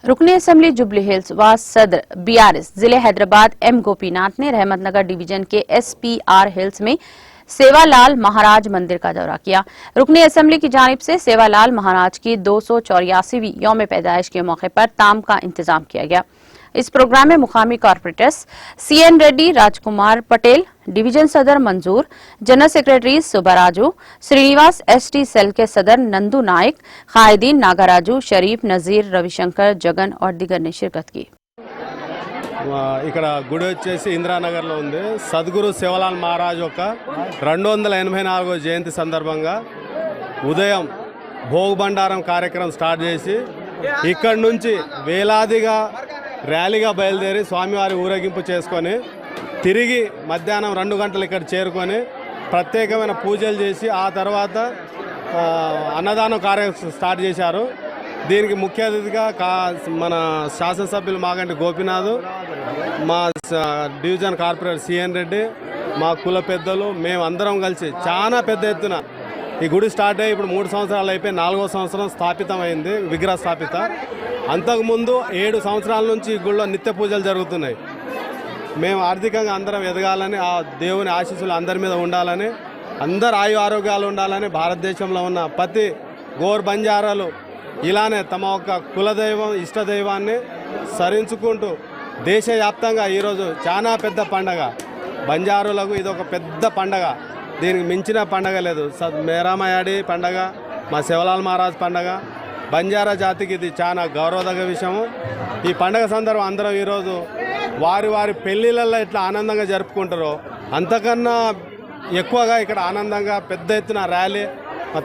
रुकनी assembly jubilee hills व सदर BRS जिले हैदराबाद एम गोपीनाथ ने रहमतनगर डिवीजन के एसपीआर हिल्स में सेवालाल महाराज मंदिर का दौरा किया। रुकनी असेंबली की जानिब से सेवालाल महाराज की 284वीं यौम पैदाइश के मौके पर ताम का इंतजाम किया गया। इस प्रोग्राम में मुकामी corporators CN Reddy, Rajkumar Patel, division सदर Manzoor, general secretary Subraju, Srinivas ST cell के सदर नंदू नायक, कायदीन नागराजू, शरीफ, नजीर, रविशंकर, जगन और दिगर ने शिरकत की। ఇక్కడ గుడి వచ్చేసి ఇంద్రానగర్లో ఉంది। సద్గురు శివలాల్ మహారాజ్ యొక్క 284వ జయంతి సందర్భంగా ఉదయం భోగ్ బండారం కార్యక్రమం స్టార్ట్ చేసి ఇక్కడి నుంచి వేలాదిగా ర్యాలీగా బయలుదేరి స్వామివారి ఊరేగింపు చేసుకొని తిరిగి మధ్యాహ్నం 2 గంటలు ఇక్కడ చేరుకొని ప్రత్యేకమైన పూజలు చేసి ఆ తర్వాత అన్నదానం కార్యక్రమం స్టార్ట్ చేశారు। దీనికి ముఖ్య అతిథిగా మన శాసనసభ్యులు మాగంటి గోపీనాథ్, మా డివిజన్ కార్పొరేటర్ సిఎన్ రెడ్డి, మా కుల పెద్దలు మేమందరం కలిసి చాలా పెద్ద ఎత్తున ఈ గుడి స్టార్ట్ అయ్యి ఇప్పుడు 3 సంవత్సరాలు అయిపోయి 4వ సంవత్సరం స్థాపితమైంది, విగ్రహ స్థాపిత। అంతకుముందు 7 సంవత్సరాల నుంచి ఈ గుడిలో నిత్య పూజలు జరుగుతున్నాయి। మేము ఆర్థికంగా అందరం ఎదగాలని, ఆ దేవుని ఆశీస్సులు అందరి మీద ఉండాలని, అందరు ఆయు ఆరోగ్యాలు ఉండాలని, భారతదేశంలో ఉన్న ప్రతి గోర్ బంజారాలు ఇలానే తమ యొక్క కులదైవం ఇష్టదైవాన్ని స్మరించుకుంటూ దేశవ్యాప్తంగా ఈరోజు చాలా పెద్ద పండగ బంజారులకు, ఇది ఒక పెద్ద పండగ, దీనికి మించిన పండగ లేదు। మేరామయాడి పండగ, మా శివలాల్ మహారాజ్ పండగ, బంజారా జాతికి ఇది చాలా గౌరవదగ్గ విషయము। ఈ పండగ సందర్భం అందరం ఈరోజు వారి వారి పెళ్ళిళ్ళల్లో ఎట్లా ఆనందంగా జరుపుకుంటారో అంతకన్నా ఎక్కువగా ఇక్కడ ఆనందంగా పెద్ద ఎత్తున ర్యాలీ మా